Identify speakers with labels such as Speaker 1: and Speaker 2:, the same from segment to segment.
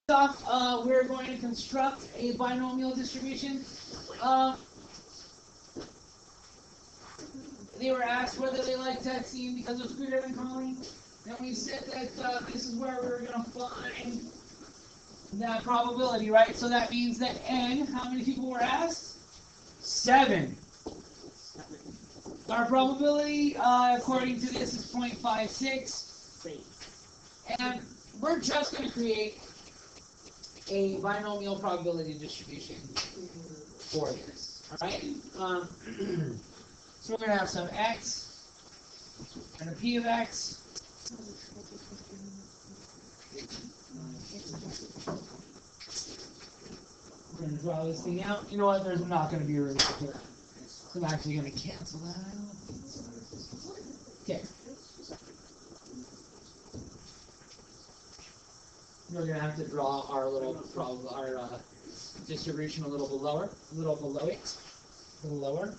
Speaker 1: off, we're going to construct a binomial distribution. They were asked whether they like texting because it's greater than calling. And we said that this is where we're going to find that probability, right? So that means that n, how many people were asked? 7. Our probability, according to this, is 0.56. And we're just going to create a binomial probability distribution for this. Alright? So we're going to have some x and a p of x. We're going to draw this thing out. You know what? There's not going to be a room here. So I'm actually going to cancel that out. Okay. We're going to have to draw our little distribution a little below it, a little lower.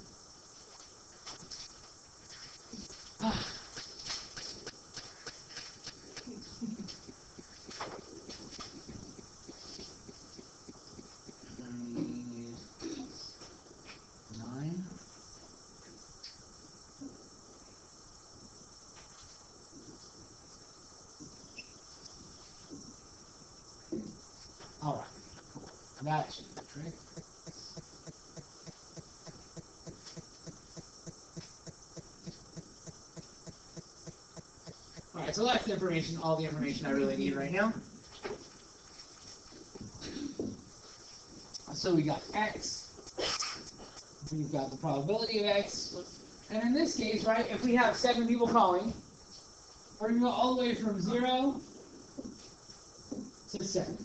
Speaker 1: Alright, that should be correct. Alright, so that's the information, all the information I really need right now. So we got x, we've got the probability of x, and in this case, right, if we have 7 people calling, we're going to go all the way from 0 to 7.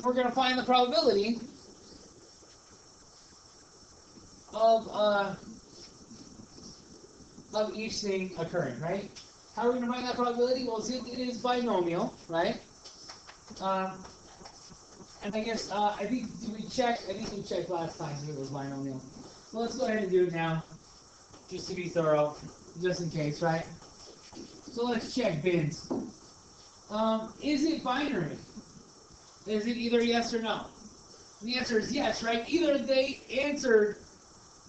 Speaker 1: We're going to find the probability of each thing occurring, right? How are we going to find that probability? Well, since it is binomial, right? And I guess, I think we checked last time if it was binomial. So let's go ahead and do it now, just to be thorough, just in case, right? So let's check bins. Is it binary? Is it either yes or no? The answer is yes, right? Either they answered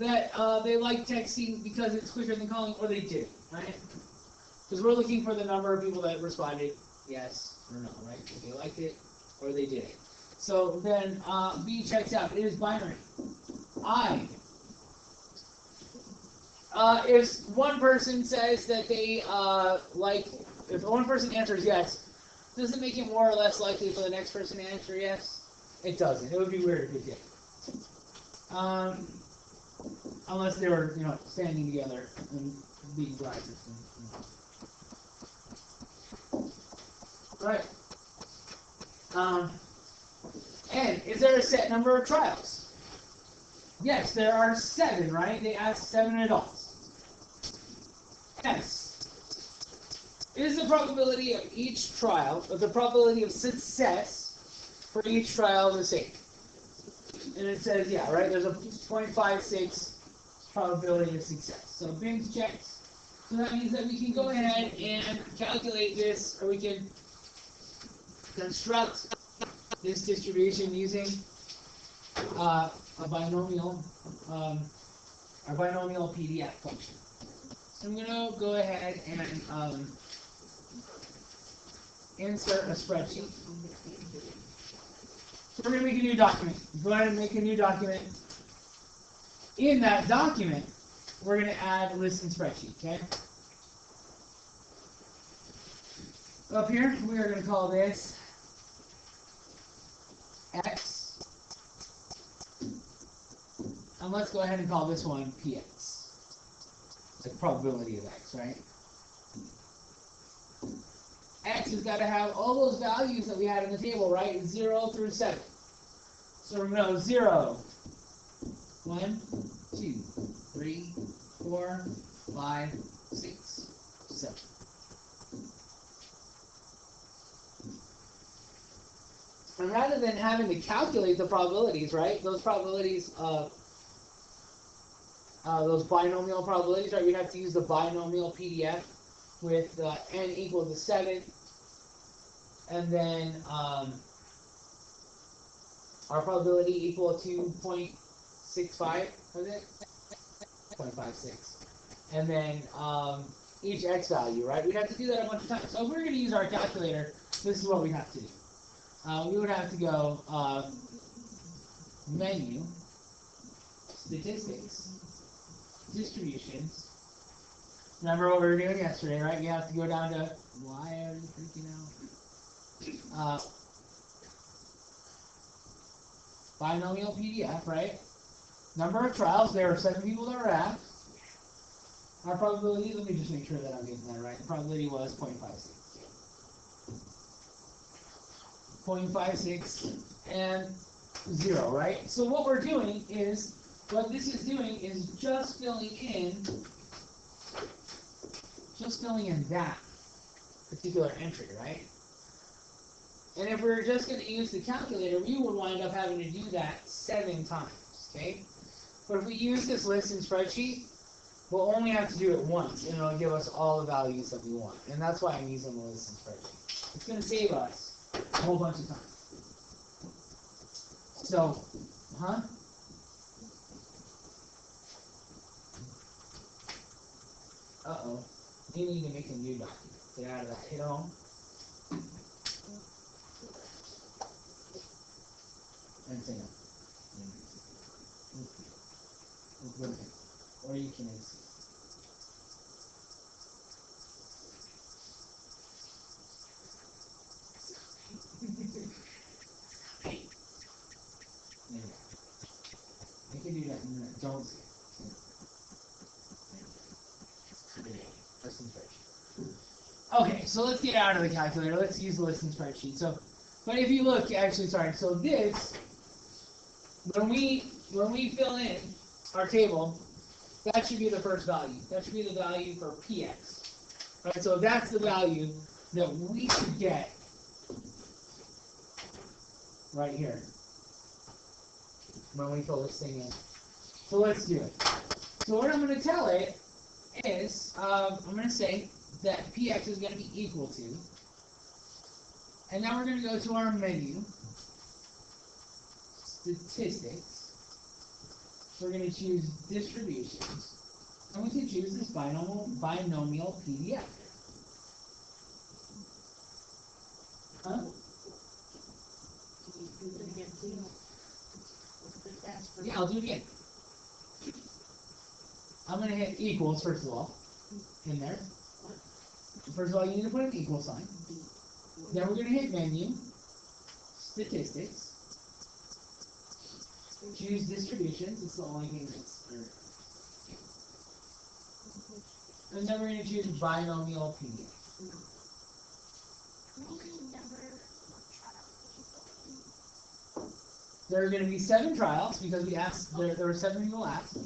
Speaker 1: that they like texting because it's quicker than calling, or they didn't, right? Because we're looking for the number of people that responded yes or no, right? If they liked it or they didn't. So then B checks out. It is binary. I. If one person says that they if one person answers yes, does it make it more or less likely for the next person to answer yes? It doesn't. It would be weird if it did. Unless they were, standing together and being drivers. Right. And is there a set number of trials? Yes, there are 7, right? They asked 7 adults. Yes. Is the probability of each trial, or the probability of success for each trial the same? And it says, yeah, right? There's a 0.56 probability of success. So Bing's checks. So that means that we can go ahead and calculate this, or we can construct this distribution using a binomial, our binomial PDF function. So I'm going to go ahead and insert a spreadsheet. So we're going to make a new document. Go ahead and make a new document. In that document, we're going to add list and spreadsheet, okay? Up here, we are going to call this X. And let's go ahead and call this one PX. The probability of X, right? X has got to have all those values that we had in the table, right? 0 through 7. So we're going to go 0, 1, 2, 3, 4, 5, 6, 7. And rather than having to calculate the probabilities, right? Those probabilities, those binomial probabilities, right? We'd have to use the binomial PDF with n equal to 7 and then our probability equal to 0.65, was it? 0.56. And then each x value, right? We'd have to do that a bunch of times. So if we're going to use our calculator, this is what we have to do. We would have to go menu, statistics, distributions. Remember what we were doing yesterday, right? You have to go down to, why are you freaking out? Binomial PDF, right? Number of trials, there are 7 people that were asked. Our probability, let me just make sure that I'm getting that right. The probability was 0.56. 0.56 and 0, right? So what we're doing is, what this is doing is just filling in that particular entry, right? And if we're just going to use the calculator, we would wind up having to do that 7 times, okay? But if we use this listen spreadsheet, we'll only have to do it once, and it'll give us all the values that we want. And that's why I'm using the listen spreadsheet. It's going to save us a whole bunch of time. So, uh-oh. You need to make a new document. Get out of that. Hit home. And say no. Or you can exit. You can do that in the don't see it. Listen spreadsheet. Okay, so let's get out of the calculator. Let's use the listen spreadsheet. So, but if you look, actually, sorry. So this, when we fill in our table, that should be the first value. That should be the value for px. Right. So that's the value that we should get right here when we fill this thing in. So let's do it. So what I'm going to tell it is, I'm going to say that px is going to be equal to, and now we're going to go to our menu, statistics. We're going to choose distributions, and we can choose this binomial PDF. Huh? Yeah, I'll do it again. I'm going to hit equals, first of all, in there. First of all, you need to put an equal sign. Then we're going to hit menu, statistics, choose distributions. It's the only thing that's there. And then we're going to choose binomial PDF. There are going to be 7 trials because we asked, there were 7 people asked.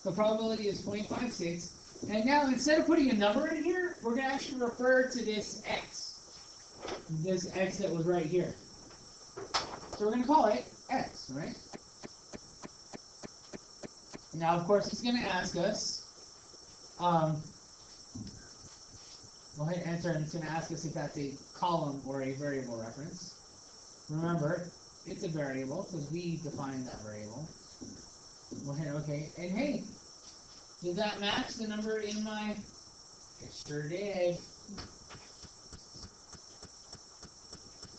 Speaker 1: The probability is 0.56. And now instead of putting a number in here, we're going to actually refer to this x. This x that was right here. So we're going to call it x, right? Now, of course, it's going to ask us, we'll hit enter, and it's going to ask us if that's a column or a variable reference. Remember, it's a variable, because we define that variable. We'll hit OK, and hey, did that match the number in my? It sure did.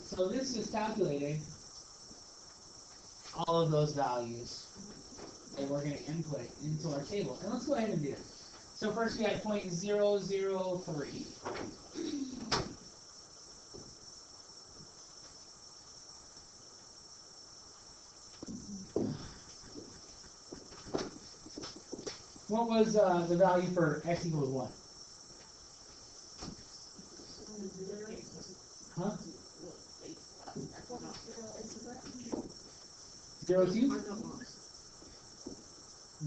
Speaker 1: So this is calculating all of those values that we're going to input into our table. And let's go ahead and do it. So first we had 0.003. What was the value for x equals 1? Huh? 0.2?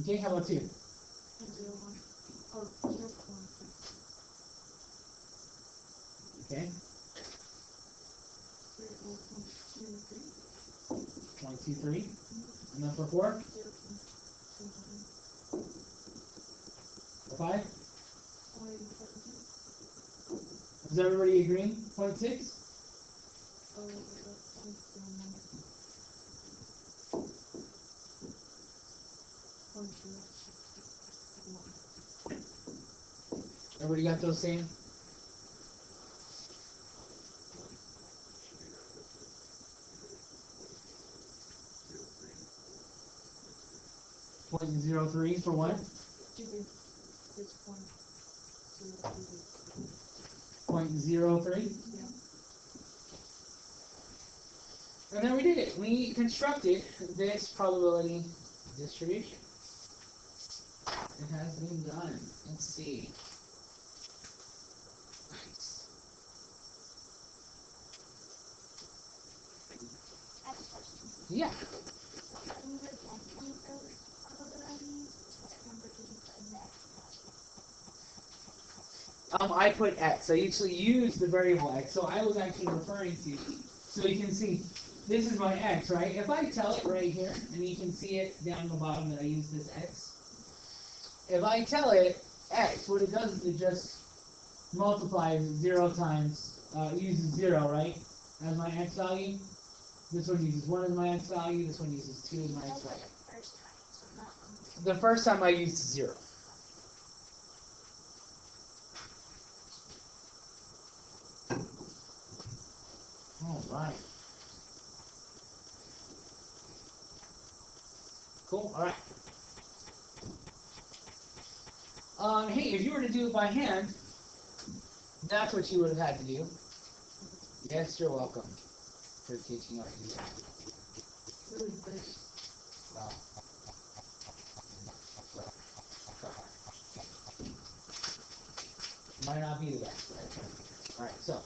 Speaker 1: Okay, how about 2? Okay. 0.23. And then for 4? For 5? Is everybody agreeing? 0.6? Everybody got those same? Point 0.03 for what? 0.03?
Speaker 2: Yeah.
Speaker 1: And then we did it. We constructed this probability distribution. It has been done. Let's see. Nice. Yeah. I put X. I usually use the variable X. So I was actually referring to, so you can see, this is my X, right? If I tell it right here, and you can see it down the bottom that I use this X. If I tell it X, what it does is it just multiplies 0 times, uses 0, right, as my X value. This one uses 1 as my X value, this one uses 2 as my X value. The first time I used 0. All right. Cool. All right. Hey, if you were to do it by hand, that's what you would have had to do. Yes, you're welcome for teaching us to do that.
Speaker 2: Really good.
Speaker 1: Wow. Might not be the best. All right. So,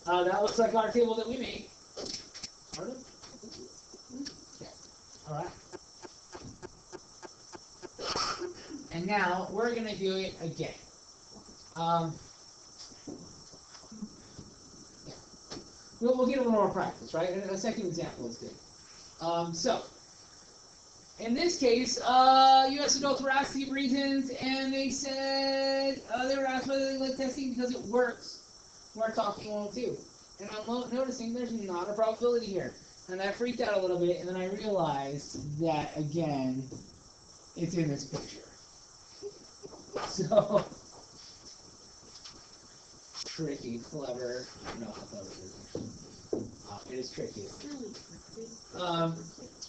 Speaker 1: that looks like our table that we made. Pardon? Okay. All right. And now we're going to do it again. Yeah. We'll get a little more practice, right? And a second example is good. So, in this case, U.S. adults were asked to give reasons, and they said they were asked whether they like testing because it works. We're talking won't do. And I'm noticing there's not a probability here. And I freaked out a little bit, and then I realized that, again, it's in this picture. So, tricky, clever. I don't know how clever it is. It is tricky.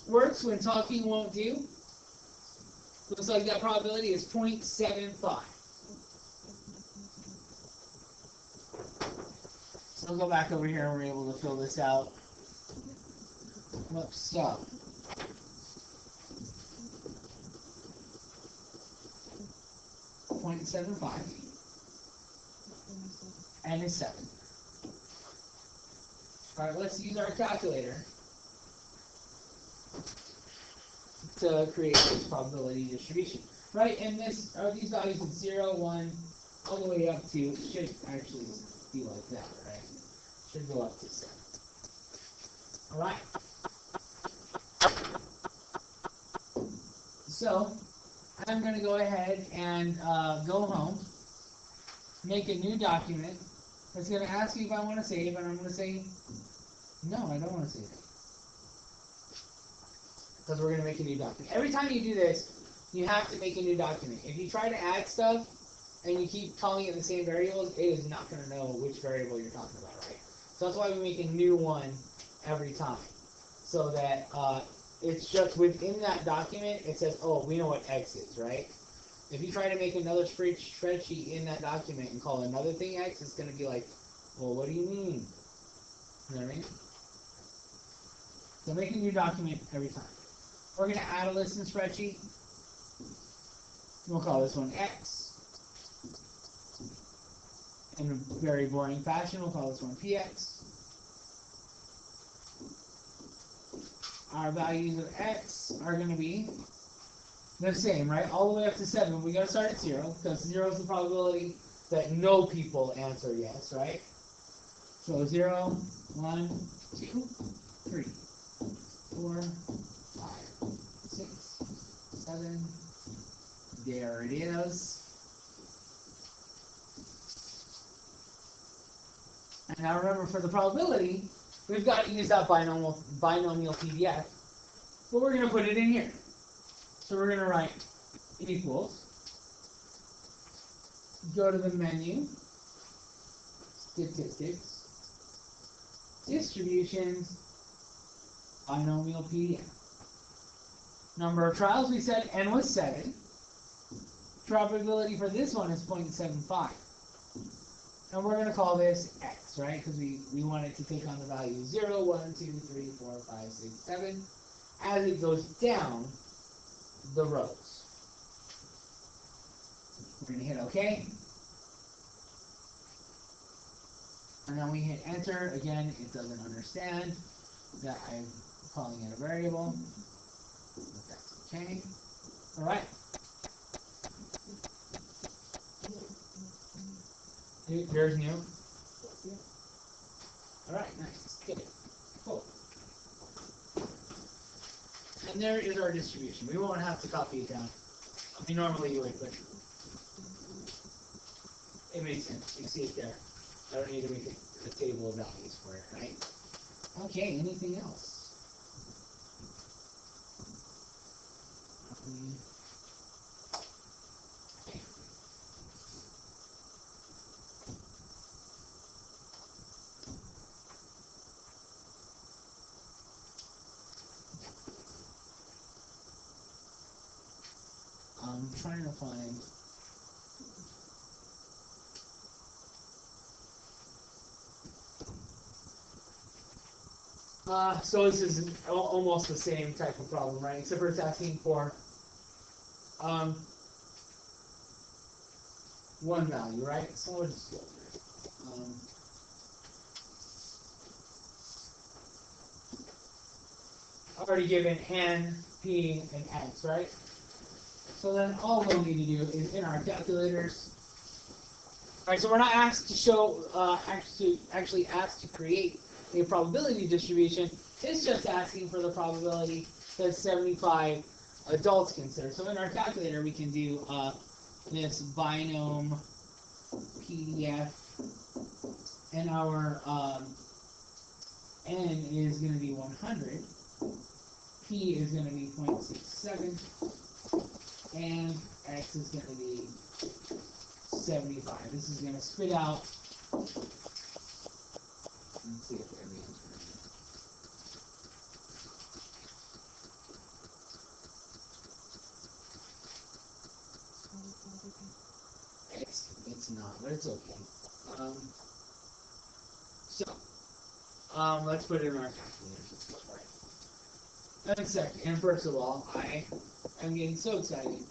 Speaker 1: Works when talking won't do. Looks like that probability is 0.75. So we'll go back over here and we're able to fill this out. Whoops, so. .75 and is 7. All right, let's use our calculator to create this probability distribution. Right, and this are these values of 0, 1, all the way up to, should actually be like that, right? Should go up to 7. All right. So I'm going to go ahead and go home, make a new document. It's going to ask me if I want to save, and I'm going to say, no, I don't want to save it. Because we're going to make a new document. Every time you do this, you have to make a new document. If you try to add stuff, and you keep calling it the same variables, it is not going to know which variable you're talking about, right? So that's why we make a new one every time. So that it's just within that document, it says, oh, we know what X is, right? If you try to make another spreadsheet in that document and call another thing X, it's going to be like, well, what do you mean? You know what I mean? So make a new document every time. We're going to add a list in spreadsheet. We'll call this one X. In a very boring fashion, we'll call this one PX. Our values of X are going to be the same, right? All the way up to 7. We got to start at 0, because 0 is the probability that no people answer yes, right? So 0, 1, 2, 3, 4, 5, 6, 7. There it is. Now remember, for the probability, we've got to use that binomial PDF, but we're going to put it in here. So we're going to write equals, go to the menu, statistics, distributions, binomial PDF. Number of trials, we said n was 7. Probability for this one is 0.75. And we're going to call this x, right? Because we want it to take on the value 0, 1, 2, 3, 4, 5, 6, 7 as it goes down the rows. We're going to hit OK. And then we hit enter. Again, it doesn't understand that I'm calling it a variable. But that's okay. All right. There's new. All right, nice. Good. Cool. And there is our distribution. We won't have to copy it down. I mean, normally you would, but it makes sense. You see it there. I don't need to make a table of values for it, right? Okay, anything else? I'm trying to find. So this is almost the same type of problem, right? Except for it's asking for one value, right? So we'll just go through it. Already given n, p, and x, right? So then all we'll need to do is in our calculators. All right, so we're not asked to show, actually asked to create a probability distribution. It's just asking for the probability that 75 adults consider. So in our calculator, we can do this binom PDF, and our n is going to be 100, p is going to be 0.67, and x is going to be 75. This is going to spit out. Let's see if they're being. It's not, but it's okay. Let's put it in our calculator. Right. And second, and first of all, I am getting so excited,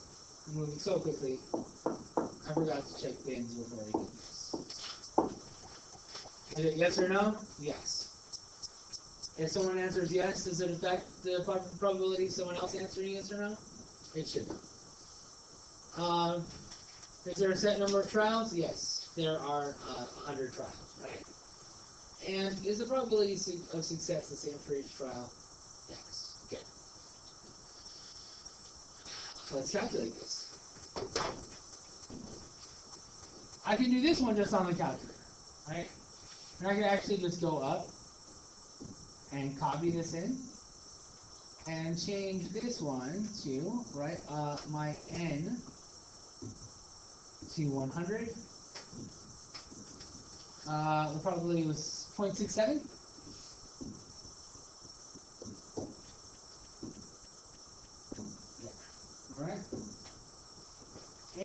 Speaker 1: I'm moving so quickly. I forgot to check bins before I did this. Is it yes or no? Yes. If someone answers yes, does it affect the probability of someone else answering yes or no? It should not. Is there a set number of trials? Yes. There are 100 trials, right? And is the probability of success the same for each trial? Yes. Okay. Let's calculate this. I can do this one just on the calculator, right? And I can actually just go up and copy this in and change this one to, right, my n to 100. The probability was 0.67. All right.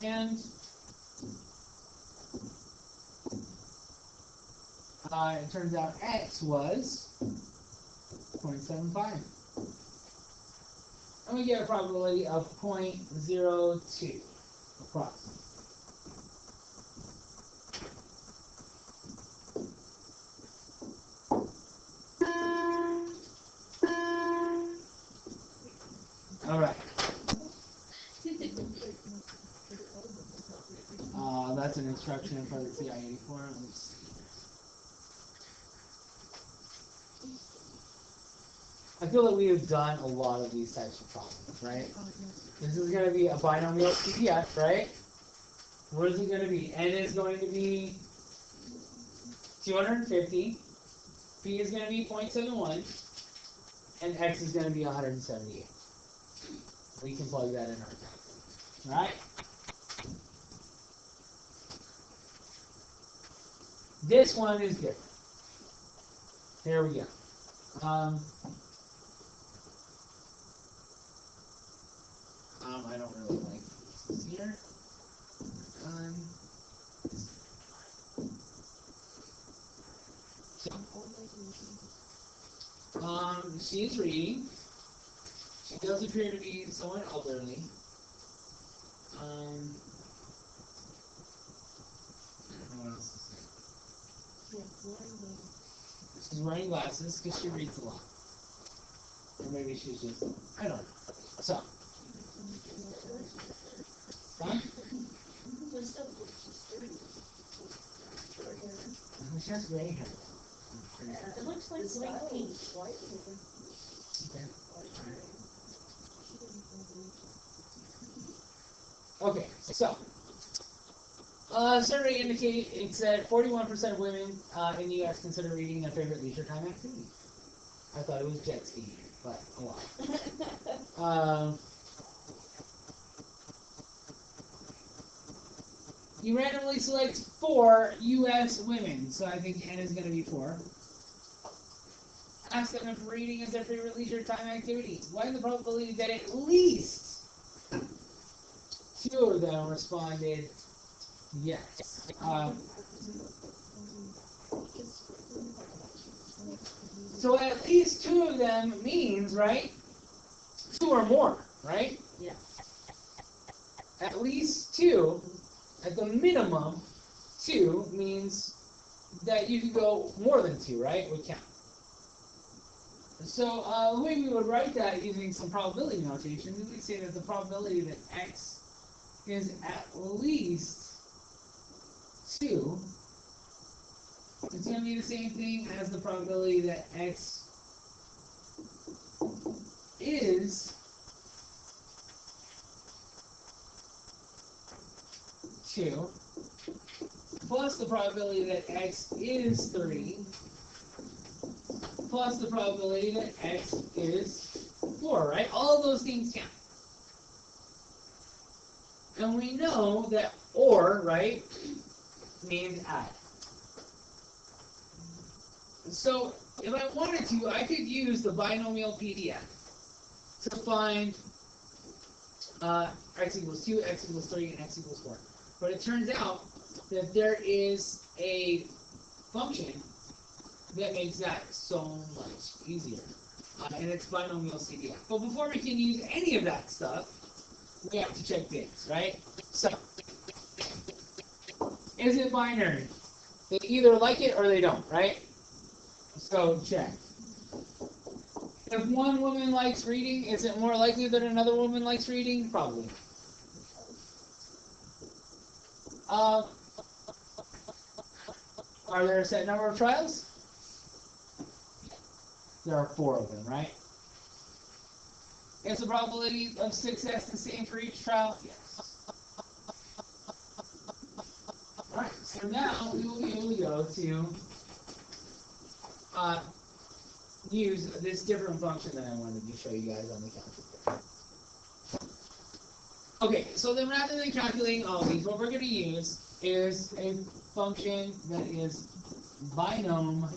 Speaker 1: And it turns out x was 0.75. And we get a probability of 0.02 approximately. All right. That's an instruction for the TI-84. I feel that we have done a lot of these types of problems, right? This is going to be a binomial PDF, right? What is it going to be? N is going to be 250. P is going to be 0.71. And X is going to be 178. We can plug that in our calculator. All right? This one is different. Here we go. I don't really like this here. She's reading. She does appear to be somewhat elderly. What else is there? She's wearing glasses because she reads a lot. Or maybe she's just, I don't know. So. Huh? She has gray hair.
Speaker 2: It looks like light pink.
Speaker 1: Okay, so survey indicates that 41% of women in the U.S. consider reading their favorite leisure time activity. I thought it was jet skiing, but oh well. You randomly select 4 U.S. women, so I think N is going to be 4. Ask them if reading is their favorite leisure time activity. What is the probability that at least 2 of them responded yes? So at least 2 of them means, right? 2 or more, right?
Speaker 2: Yeah.
Speaker 1: At least 2, at the minimum, 2 means that you could go more than 2, right? Would count. So the way we would write that using some probability notation, we would say that the probability that X is at least 2 is going to be the same thing as the probability that X is 2 plus the probability that X is 3 plus the probability that X is 4, right? All of those things count. And we know that OR, right, means add. So if I wanted to, I could use the binomial PDF to find X equals 2, X equals 3, and X equals 4. But it turns out that there is a function that makes that so much easier. And it's binomial CDF. But before we can use any of that stuff, we have to check bins, right? So, is it binary? They either like it or they don't, right? So, check. If one woman likes reading, is it more likely that another woman likes reading? Probably. Are there a set number of trials? There are 4 of them, right? Is the probability of success the same for each trial? Yes. Alright, so now we will be able to go to use this different function that I wanted to show you guys on the calculator. Okay, so then rather than calculating all these, what we're going to use is a function that is binom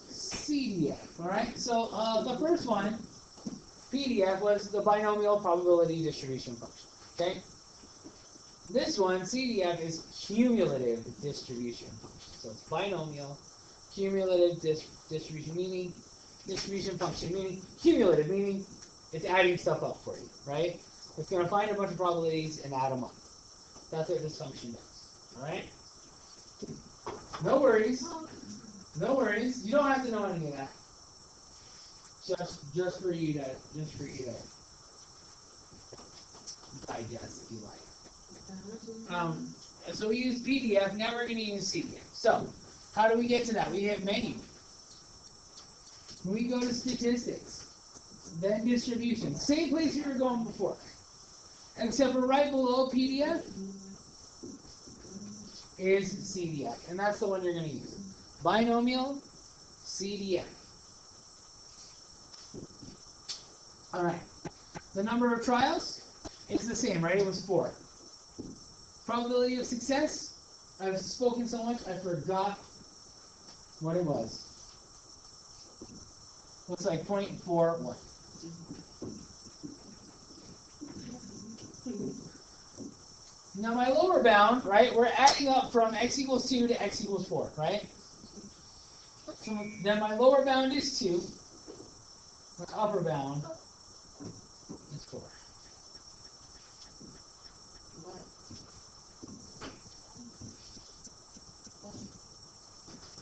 Speaker 1: CDF. Alright, so the first one, PDF, was the binomial probability distribution function. Okay? This one, CDF, is cumulative distribution function. So it's binomial cumulative distribution, meaning distribution function, meaning cumulative, meaning it's adding stuff up for you, right? It's going to find a bunch of probabilities and add them up. That's what this function does. Alright? No worries. No worries. You don't have to know any of that. Just for you to digest if you like. So we use PDF, now we're going to use CDF. So, how do we get to that? We hit menu. We go to statistics, then distribution. Same place we were going before. Except for right below PDF, is CDF, and that's the one you're going to use. Binomial CDF. All right. The number of trials is the same, right? It was 4. Probability of success. I've spoken so much, I forgot what it was. Looks like 0.41. Now my lower bound, right, we're adding up from x equals 2 to x equals 4, right? So then my lower bound is 2. My upper bound is 4.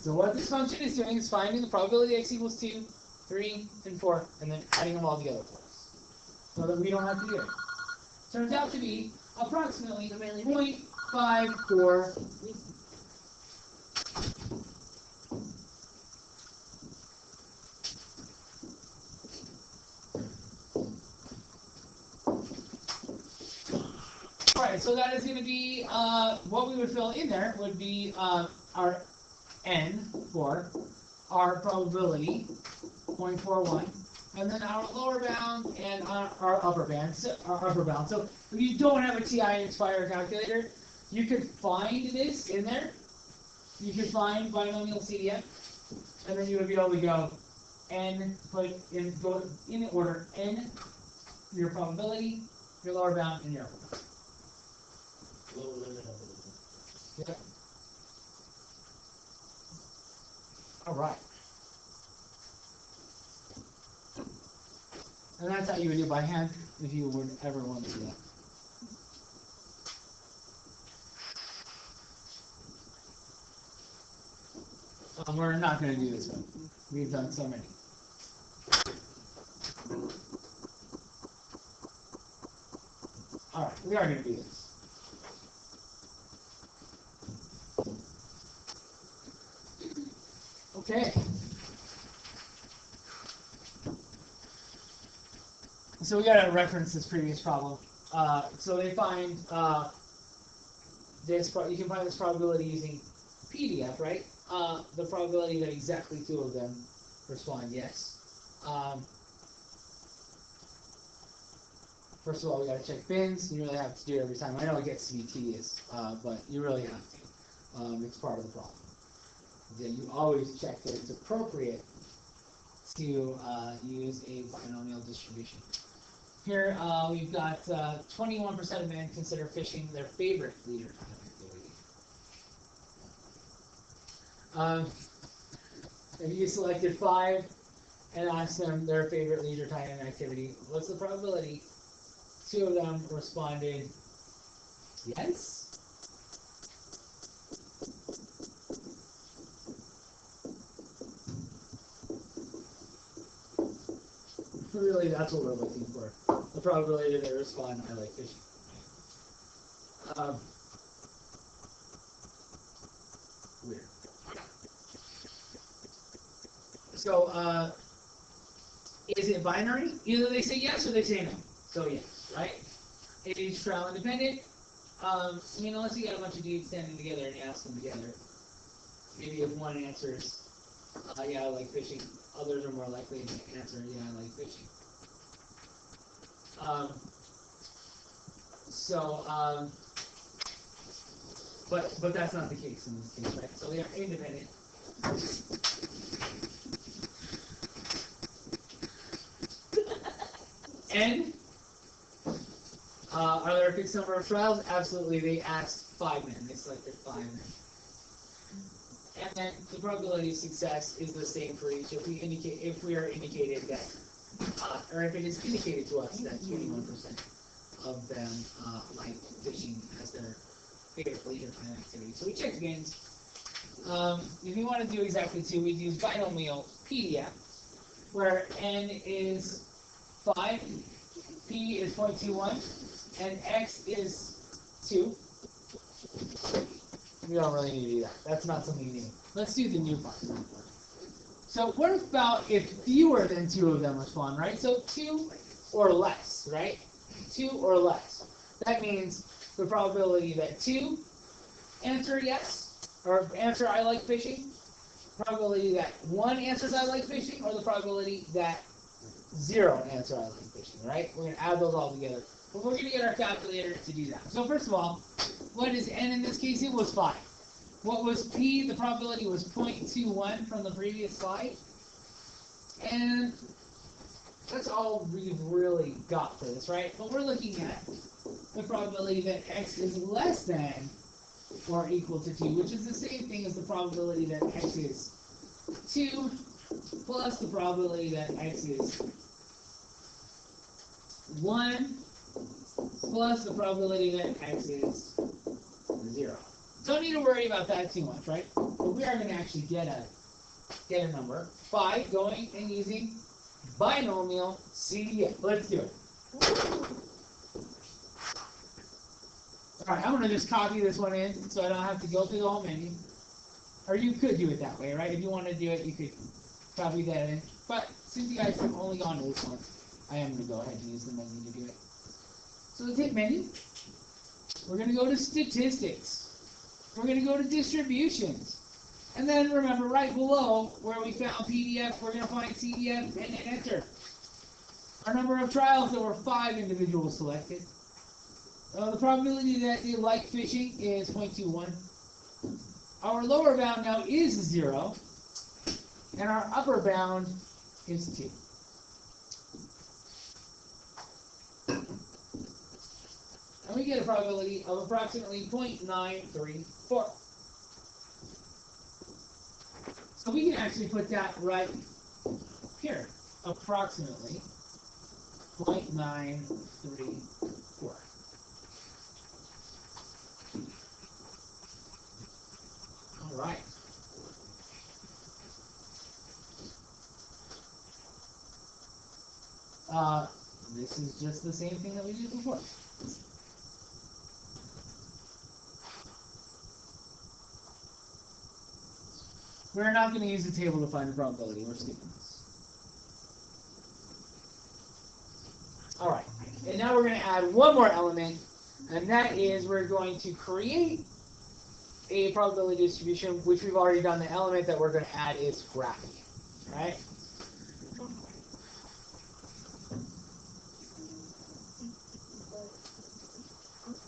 Speaker 1: So what this function is doing is finding the probability x equals 2, 3, and 4, and then adding them all together for us. So that we don't have to do it. Turns out to be approximately 0.54. Alright, so that is going to be, what we would fill in there would be our n for our probability, 0.41, and then our lower bound and our upper bound. So if you don't have a TI Inspire calculator, you could find this in there. You could find binomial CDF, and then you would be able to go n, go in order n, your probability, your lower bound, and your upper bound.
Speaker 3: Lower limit of it.
Speaker 1: Yeah. All right. And that's how you would do it by hand if you would ever want to do that. We're not going to do this one. We've done so many. All right, we are going to do this. Okay. So we got to reference this previous problem. So they find this. You can find this probability using PDF, right? The probability that exactly 2 of them respond yes. First of all, we got to check bins. You really have to do it every time. I know it gets to be tedious, but you really have to. It's part of the problem. Then you always check that it's appropriate to use a binomial distribution. Here we've got 21% of men consider fishing their favorite leisure time activity. If you selected 5 and asked them their favorite leisure time activity, what's the probability 2 of them responded yes? Really, that's what we're looking for. The probability that they respond, I like fishing. Weird. So, is it binary? Either they say yes or they say no. So yes, right? Age trial independent. I mean, unless you got a bunch of dudes standing together and you ask them together, maybe if one answers, yeah, I like fishing, others are more likely to answer, yeah, I like fishing. But that's not the case in this case, right? So they are independent. And are there a fixed number of trials? Absolutely. They asked 5 men. They selected 5 men. And then the probability of success is the same for each. If we are indicated that, or if it is indicated to us that 21% of them like fishing as their favorite leisure time activity. So we check bins. If you want to do exactly 2, we'd use binomial PDF, where n is 5, p is 0.21, and x is 2. We don't really need to do that. That's not something you need. Let's do the new part. So what about if fewer than 2 of them respond, right? So 2 or less, right? 2 or less. That means the probability that 2 answer yes, or answer I like fishing, probability that 1 answers I like fishing, or the probability that 0 answer I like fishing, right? We're going to add those all together. But we're going to get our calculator to do that. So first of all, what is n in this case? It was 5. What was p? The probability was 0.21 from the previous slide. And that's all we've really got for this, right? But we're looking at the probability that x is less than or equal to 2, which is the same thing as the probability that x is 2 plus the probability that x is 1 plus the probability that x is 0. Don't need to worry about that too much, right? But we are going to actually get a number by going and using binomial CDF. Let's do it. Alright, I'm going to just copy this one in so I don't have to go through the whole menu. Or you could do it that way, right? If you want to do it, you could copy that in. But since you guys have only gone to this one, I am going to go ahead and use the menu to do it. So let's hit menu. We're going to go to statistics. We're going to go to distributions. And then remember, right below where we found PDF, we're going to find CDF and enter. Our number of trials, there were 5 individuals selected. The probability that they like fishing is 0.21. Our lower bound now is 0. And our upper bound is 2. And we get a probability of approximately 0.934. So we can actually put that right here, approximately 0.934. All right. This is just the same thing that we did before. We're not going to use the table to find the probability. We're skipping this. All right. And now we're going to add one more element, and that is we're going to create a probability distribution, which we've already done. The element that we're going to add is graphing, right?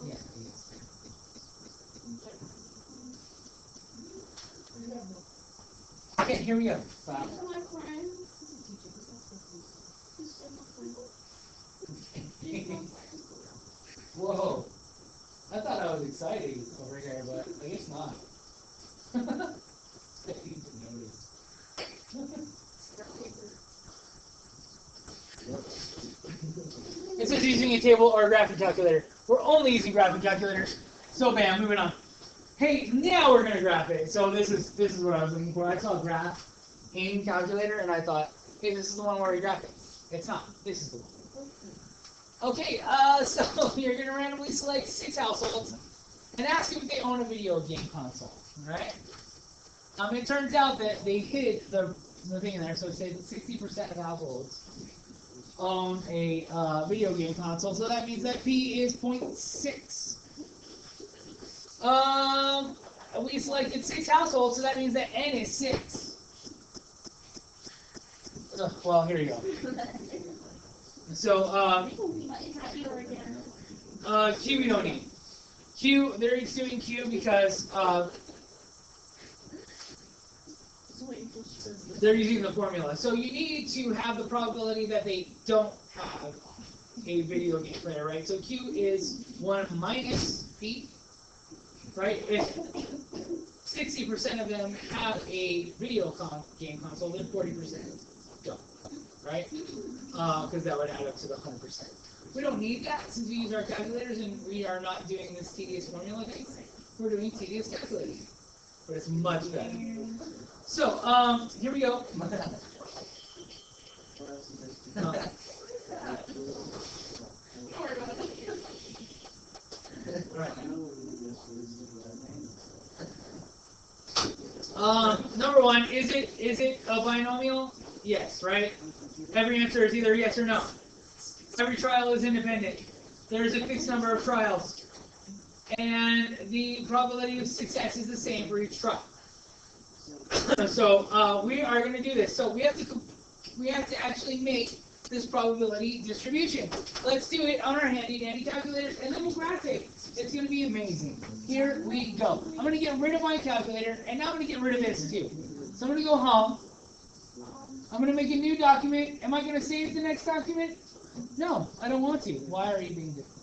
Speaker 1: Yeah. Okay, here we go. Wow. Whoa. I thought I was excited over here, but I guess not. It says using a table or a graphing calculator. We're only using graphing calculators. So bam, moving on. Hey, now we're gonna graph it. So this is what I was looking for. I saw graph in calculator and I thought, hey, this is the one where we graph it. It's not. This is the one. Okay, so you're gonna randomly select 6 households and ask if they own a video game console. Alright? It turns out that they hid the thing in there, so it says that 60% of households own a video game console, so that means that P is 0.6. We selected 6 households, so that means that N is 6. Well, here you go. So, Q we don't need. Q, they're each doing Q because they're using the formula. So you need to have the probability that they don't have a video game player, right? So Q is 1 minus P, right? If 60% of them have a video game console, then 40% don't, right? Because that would add up to the 100%. We don't need that since we use our calculators and we are not doing this tedious formula thing. We're doing tedious calculating, but it's much better. So, here we go. Number 1, is it a binomial? Yes, right? Every answer is either yes or no. Every trial is independent. There is a fixed number of trials. and the probability of success is the same for each trial. So we are going to do this. So we have to actually make this probability distribution. Let's do it on our handy dandy calculators, and then we'll graph it. It's going to be amazing. Here we go. I'm going to get rid of my calculator, and now I'm going to get rid of this too. So I'm going to go home. I'm going to make a new document. Am I going to save the next document? No, I don't want to. Why are you being different?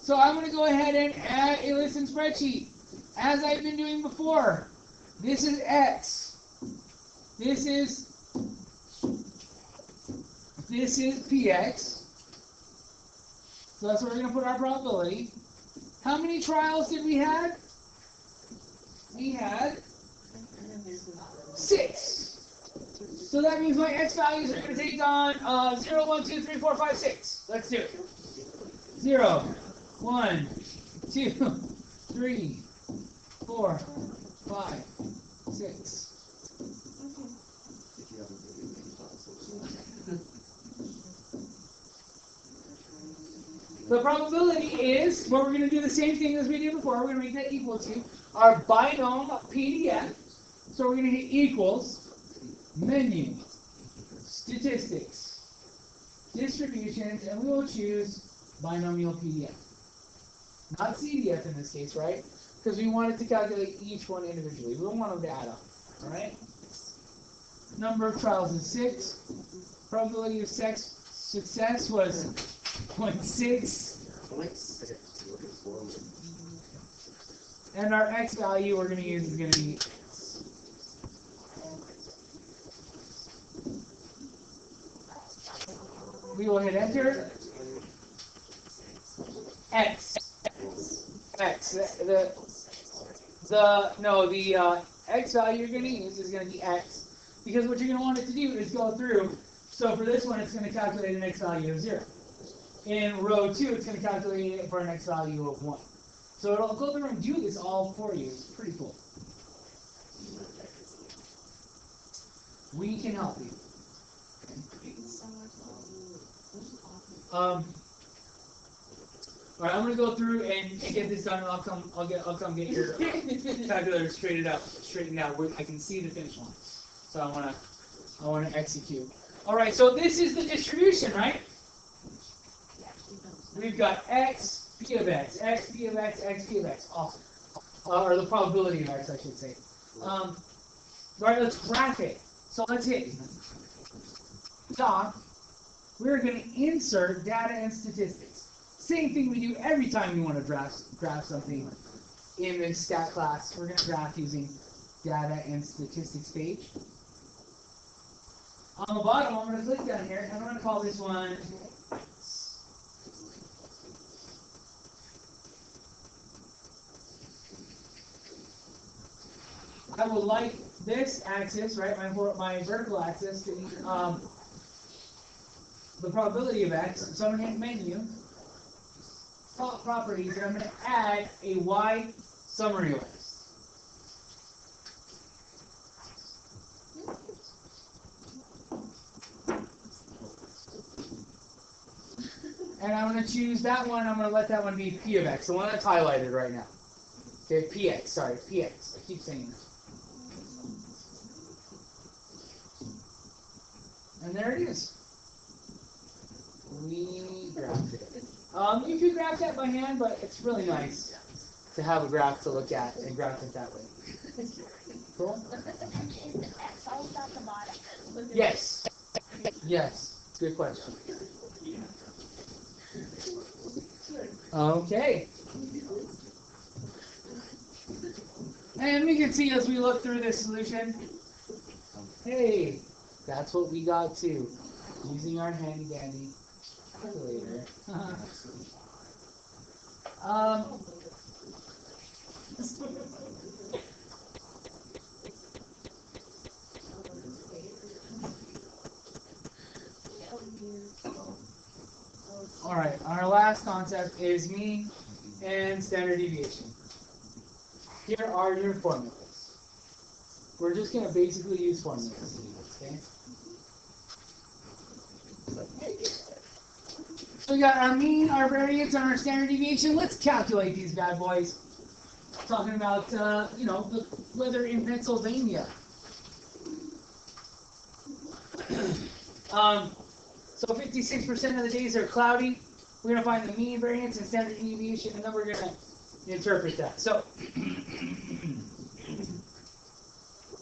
Speaker 1: So I'm going to go ahead and add a listen spreadsheet, as I've been doing before. This is X. This is PX. So that's where we're going to put our probability. How many trials did we have? We had 6. So that means my X values are going to take on 0, 1, 2, 3, 4, 5, 6. Let's do it. 0, 1, 2, 3, 4, 5, 6. The probability is, well, we're going to do the same thing as we did before. We're going to make that equal to our binom PDF. So we're going to hit equals, menu, statistics, distributions, and we will choose binomial PDF. Not CDF in this case, right? Because we wanted to calculate each one individually. We don't want them to add up. All right? Number of trials is 6. Probability of success was 0.6. And our X value we're going to use is going to be we will hit enter. X. The X value you're going to use is going to be X, because what you're going to want it to do is go through. So for this one, it's going to calculate an X value of 0. In row 2, it's going to calculate it for an X value of 1. So it'll go through and do this all for you. It's pretty cool. We can help you. All right, I'm gonna go through and get this done, and I'll come get your calculator straightened out. I can see the finish line, so I wanna execute. All right, so this is the distribution, right? We've got X, P of X, X, P of X, X, P of X. Awesome. Or the probability of X, I should say. All right, let's graph it. So let's hit doc. We're going to insert data and statistics. Same thing we do every time we want to graph something in this stat class. We're going to graph using data and statistics page. On the bottom, I'm going to click down here, and I'm going to call this one I would like this axis, right, my vertical axis, to be the probability of X. So I'm going to hit menu, properties, and I'm going to add a Y summary list. And I'm going to choose that one. I'm going to let that one be P of X, the one that's highlighted right now. Okay, PX, sorry, PX. I keep saying this. And there it is. We graphed it. You could graph that by hand, but it's really nice to have a graph to look at and graph it that way. Cool? Yes. Yes. Good question. Okay. And we can see as we look through this solution, hey, that's what we got too, using our handy dandy calculator. All right, our last concept is mean and standard deviation. Here are your formulas. We're just going to basically use formulas, okay? So we got our mean, our variance, and our standard deviation. Let's calculate these bad boys. Talking about, you know, the weather in Pennsylvania. So 56% of the days are cloudy. We're going to find the mean, variance, and standard deviation, and then we're going to interpret that. So,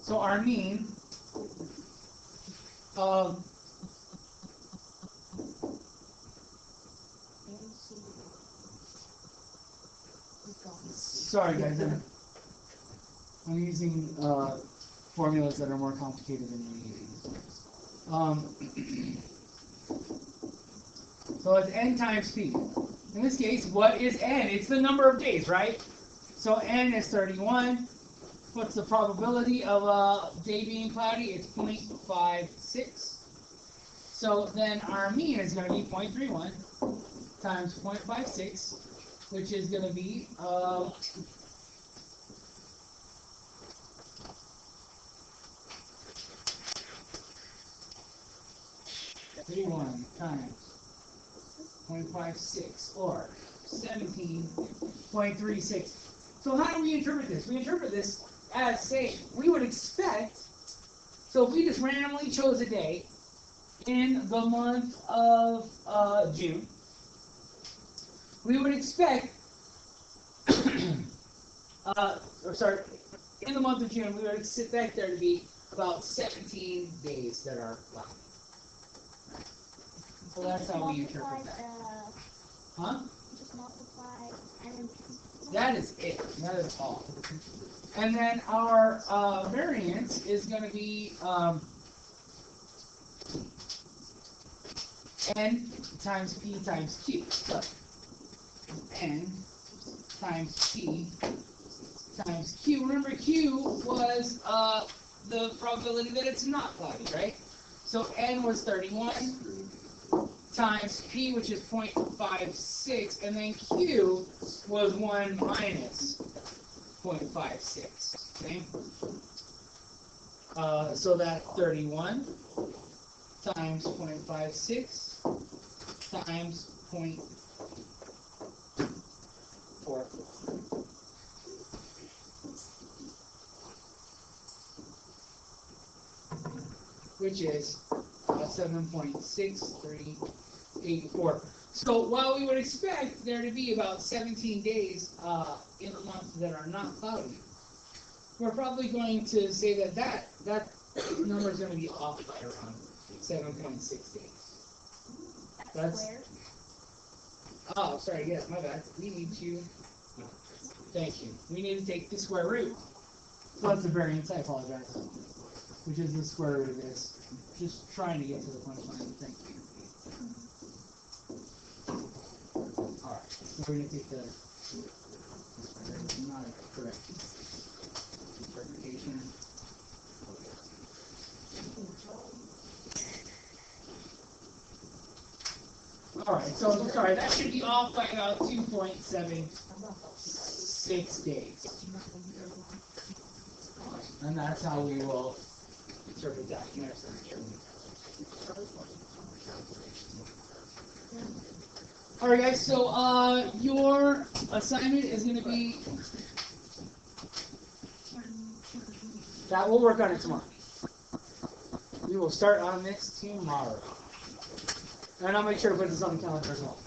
Speaker 1: so our mean, sorry guys, I'm using formulas that are more complicated than we use. So it's n times p. In this case, what is n? It's the number of days, right? So n is 31. What's the probability of a day being cloudy? It's 0.56. So then our mean is going to be 0.31 times 0.56, which is going to be 31 times 0.56 or 17.36. So how do we interpret this? We interpret this as, say, we would expect, so if we just randomly chose a day in the month of June, we would expect, in the month of June, we would expect there to be about 17 days that are cloudy. So that's how we interpret that. Huh?
Speaker 2: Just multiply and
Speaker 1: That is it. That is all. And then our variance is going to be n times p times q. So n times p times q. Remember, q was the probability that it's not cloudy, right? So n was 31 times p, which is 0.56, and then q was 1 minus 0.56. Okay? So that's 31 times 0.56 times 0.4. Which is 7.6384. So while we would expect there to be about 17 days in the month that are not cloudy, we're probably going to say that number is going to be off by around 7.6 days. That's
Speaker 2: square.
Speaker 1: Oh, sorry. Yes, my bad. We need to. Thank you. We need to take the square root. So that's the variance. I apologize. Which is the square root of this. Just trying to get to the punchline. Thank you. Alright, so we're going to take the not a correct interpretation. Alright, so sorry, that should be off by about 2.76 days. And that's how we will interpret that next time. Alright guys, so your assignment is going to be, that we'll work on it tomorrow. We will start on this tomorrow. And I'll make sure to put this on the calendar as well.